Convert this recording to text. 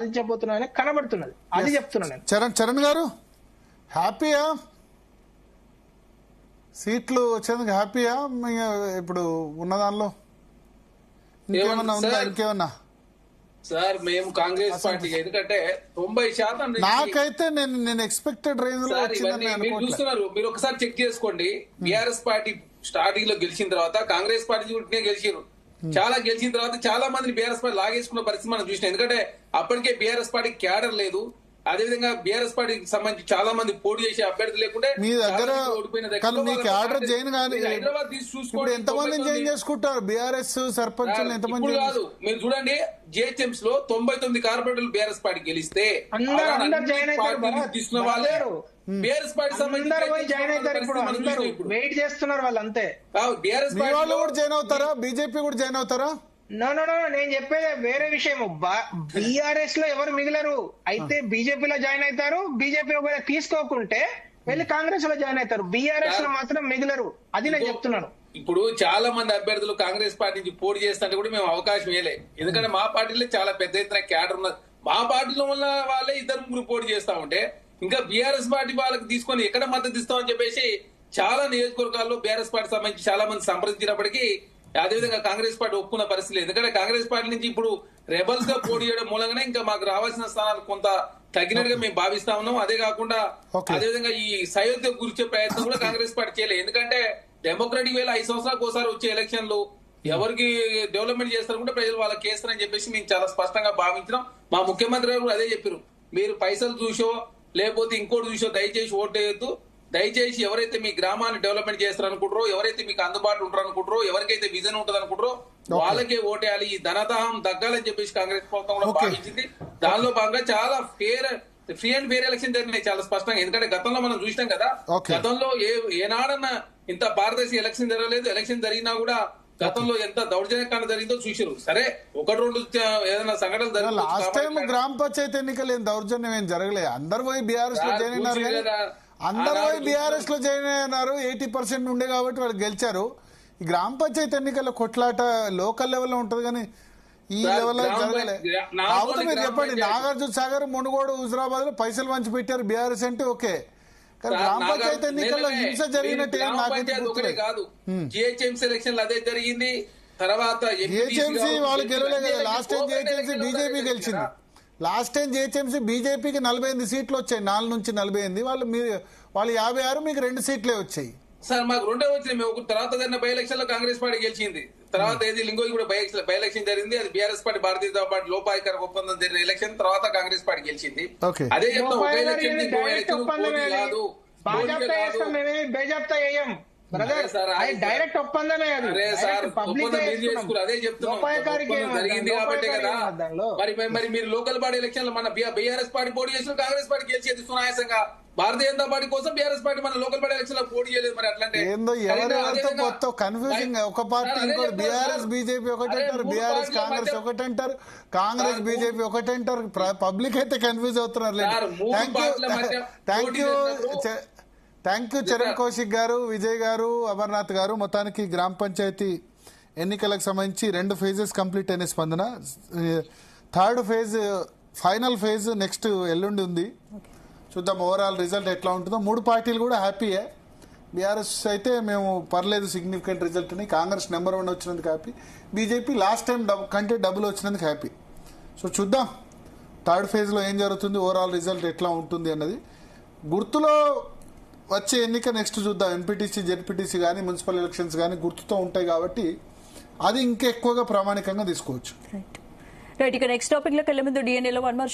సాధించబోతున్నామని కనబడుతున్నది. అది చెప్తున్నాను నేను. చరణ్ గారు హ్యాపీయా? సీట్లు వచ్చేందుకు హ్యాపీయా? ఇప్పుడు ఉన్న దానిలో ఇంకేమన్నా ఉందా? ఇంకేమన్నా సార్ మేము కాంగ్రెస్ పార్టీ ఎందుకంటే 90% నాకైతే నేను ఎక్స్పెక్టెడ్ రేంజ్ లో మీరు చూస్తున్నారు. మీరు ఒకసారి చెక్ చేసుకోండి. బీఆర్ఎస్ పార్టీ స్టార్టింగ్ లో గెలిచిన తర్వాత కాంగ్రెస్ పార్టీ గెలిచారు. చాలా గెలిచిన తర్వాత చాలా మందిని బీఆర్ఎస్ పార్టీ లాగేసుకున్న పరిస్థితి మనం చూసినాం. ఎందుకంటే అప్పటికే బీఆర్ఎస్ పార్టీ క్యాడర్ లేదు. అదేవిధంగా బీఆర్ఎస్ పార్టీకి సంబంధించి చాలా మంది పోటీ చేసే అభ్యర్థి లేకుంటే మీ దగ్గర హైదరాబాద్ చూసుకోండి. ఎంతమంది జాయిన్ చేసుకుంటారు బీఆర్ఎస్ సర్పంచ్? ఎంతమంది కాదు మీరు చూడండి. జిహెచ్ఎంస్ లో 99 కార్పొరేటర్లు బీఆర్ఎస్ పార్టీ గెలిస్తే తీసుకున్న వాళ్ళే బీఆర్ఎస్ పార్టీ వెయిట్ చేస్తున్నారు వాళ్ళు అంతే. బీఆర్ఎస్ వాళ్ళు కూడా జాయిన్ అవుతారా? బీజేపీ కూడా జాయిన్ అవుతారా? నో నేను చెప్పేది వేరే విషయం. బీఆర్ఎస్ లో ఎవరు మిగిలరు. అయితే బీజేపీలో జాయిన్ అవుతారు. బీజేపీ ఒకవేళ తీసుకోకుంటే వెళ్ళి కాంగ్రెస్ లో జాయిన్ అవుతారు. బీఆర్ఎస్ లో మాత్రం మిగిలరు. అది నేను చెప్తున్నాను. ఇప్పుడు చాలా మంది అభ్యర్థులు కాంగ్రెస్ పార్టీ నుంచి పోటీ చేస్తుంటే కూడా మేము అవకాశం ఇవ్వలే. ఎందుకంటే మా పార్టీలో చాలా పెద్ద ఎత్తున క్యాడర్ ఉన్నది. మా పార్టీలో ఉన్న వాళ్ళే 2-3 పోటీ చేస్తా ఉంటే ఇంకా బీఆర్ఎస్ పార్టీ వాళ్ళకి తీసుకొని ఎక్కడ మద్దతు ఇస్తామని చెప్పేసి చాలా నియోజకవర్గాల్లో బీఆర్ఎస్ పార్టీ సంబంధించి చాలా మంది సంప్రదించినప్పటికీ అదేవిధంగా కాంగ్రెస్ పార్టీ ఒప్పుకున్న పరిస్థితి లేదు. ఎందుకంటే కాంగ్రెస్ పార్టీ నుంచి ఇప్పుడు రెబల్స్ గా పోటీ చేయడం మూలంగానే ఇంకా మాకు రావాల్సిన స్థానాలు కొంత తగ్గినట్టుగా మేము భావిస్తా ఉన్నాం. అదే కాకుండా అదేవిధంగా ఈ సయోధ్య గురించే ప్రయత్నం కూడా కాంగ్రెస్ పార్టీ చేయలేదు. ఎందుకంటే డెమోక్రటిక్ వేళ 5 సంవత్సరాలకు ఒకసారి వచ్చే ఎలక్షన్లు ఎవరికి డెవలప్మెంట్ చేస్తారనుకుంటే ప్రజలు వాళ్ళకి చేస్తారని చెప్పేసి మేము చాలా స్పష్టంగా భావించినాం. మా ముఖ్యమంత్రి గారు కూడా అదే చెప్పారు. మీరు పైసలు చూసో లేకపోతే ఇంకోటి చూసో దయచేసి ఓటేయద్దు. దయచేసి ఎవరైతే మీ గ్రామాన్ని డెవలప్మెంట్ చేస్తారనుకుంటారో, ఎవరైతే మీకు అందుబాటులో ఉంటారు అనుకుంటారో, ఎవరికైతే విజన్ ఉంటుంది అనుకుంటారో వాళ్ళకే ఓటేయాలి. ఈ ధనదాహం తగ్గాలని చెప్పేసి కాంగ్రెస్ ప్రభుత్వం కూడా భావించింది. దానిలో భాగంగా చాలా ఫ్రీ అండ్ ఫేర్ ఎలక్షన్ జరిగినాయి చాలా స్పష్టంగా. ఎందుకంటే గతంలో మనం చూసినాం కదా, గతంలో ఏనాడన్నా ఇంత పారదర్శక ఎలక్షన్ జరగలేదు. ఎలక్షన్ జరిగినా కూడా గతంలో ఎంత దౌర్జన్యకాండ జరిగిందో చూసారు. సరే 1-2 ఏదైనా సంఘటనలు జరిగింది. లాస్ట్ టైం గ్రామ పంచాయతీ ఎన్నికలు ఏం దౌర్జన్యం ఏం జరగలేదు. అందరు పోయి బీఆర్ఎస్ లో జాయిన్ అయినారు. అందరూ పోయి బీఆర్ఎస్ లో జాయిన్ అయినారు. 80% ఉండే కాబట్టి వాళ్ళు గెలిచారు. ఈ గ్రామ పంచాయతీ ఎన్నికల కొట్లాట లోకల్ లెవెల్లో ఉంటది కానీ ఈ లెవెల్లో జరగలే. కాబట్టి మీరు చెప్పండి, నాగార్జున సాగర్, మునుగోడు, హుజరాబాద్ లో పైసలు పంచి పెట్టారు బీఆర్ఎస్ అంటే ఓకే. గ్రామ పంచాయతీ ఎన్నికల్లో హింస జరిగినట్టు కాదు. జిహెచ్ఎంసీ ఎలక్షన్ అదే జరిగింది. తర్వాత జిహెచ్ఎంసీ వాళ్ళు గెలవలేదు కదా. లాస్ట్ టైం జిహెచ్ఎంసీ బీజేపీ గెలిచింది. లాస్ట్ టైం జిహెచ్ఎంసీ బీజేపీకి 48 సీట్లు వచ్చాయి. 4 నుంచి 48. వాళ్ళు 56, మీకు 2 సీట్లే వచ్చాయి. సార్ మాకు 2 వచ్చినాయి. మేము తర్వాత జరిగిన బై ఎలక్షన్ లో కాంగ్రెస్ పార్టీ గెలిచింది. తర్వాత ఏది లింగోయి కూడా బై ఎలక్షన్ జరిగింది. అది BRS party, Bharatiya Janata party లోపాయికర ఒప్పందం జరిగిన ఎలక్షన్. తర్వాత కాంగ్రెస్ పార్టీ గెలిచింది. అదే చెప్తాం. డైరెక్ట్ ఒప్పందమే అదే చెప్తున్నాం జరిగింది కాబట్టి కదా. మరి మీరు లోకల్ బాడీ ఎలక్షన్ లో మన బీఆర్ఎస్ పార్టీ పోటీ చేసిన కాంగ్రెస్ పార్టీ గెలిచేది సునాయాసంగా. భారతీయ జనతా పార్టీ కోసం బీఆర్ఎస్ పార్టీ మన లోకల్ బాడీ ఎలక్షన్ లో పోటీ చేయలేదు. మరి అట్లాంటి కన్ఫ్యూజింగ్. ఒక పార్టీ ఇంకోటి బీఆర్ఎస్ బీజేపీ ఒకటి అంటారు, బీఆర్ఎస్ కాంగ్రెస్ ఒకటి అంటారు, కాంగ్రెస్ బీజేపీ ఒకటి అంటారు. పబ్లిక్ అయితే కన్ఫ్యూజ్ అవుతున్నారు. థ్యాంక్ యూ చరణ్ కౌశిక్ గారు, విజయ్ గారు, అమర్నాథ్ గారు. మొత్తానికి గ్రామ పంచాయతీ ఎన్నికలకు సంబంధించి 2 ఫేజెస్ కంప్లీట్ అయిన స్పందన. 3rd phase, final phase next ఎల్లుండి ఉంది. చూద్దాం ఓవరాల్ రిజల్ట్ ఎట్లా ఉంటుందో. 3 పార్టీలు కూడా హ్యాపీయే. బీఆర్ఎస్ అయితే మేము పర్లేదు, సిగ్నిఫికెంట్ రిజల్ట్ అని. కాంగ్రెస్ నెంబర్ 1 వచ్చినందుకు హ్యాపీ. బీజేపీ లాస్ట్ టైం కంటే డబుల్ వచ్చినందుకు హ్యాపీ. సో చూద్దాం 3rd ఫేజ్లో ఏం జరుగుతుంది, ఓవరాల్ రిజల్ట్ ఎట్లా ఉంటుంది అన్నది. గుర్తులో వచ్చే ఎన్నిక నెక్స్ట్ చూద్దాం. ఎంపీటీసీ, జెడ్పీటీసీ కానీ మున్సిపల్ ఎలక్షన్స్ కానీ గుర్తుతో ఉంటాయి కాబట్టి అది ఇంకా ఎక్కువగా ప్రామాణికంగా తీసుకోవచ్చు. రైట్. ఇక నెక్స్ట్ టాపిక్ లోకి వెళ్లే ముందు DNA లో 1 more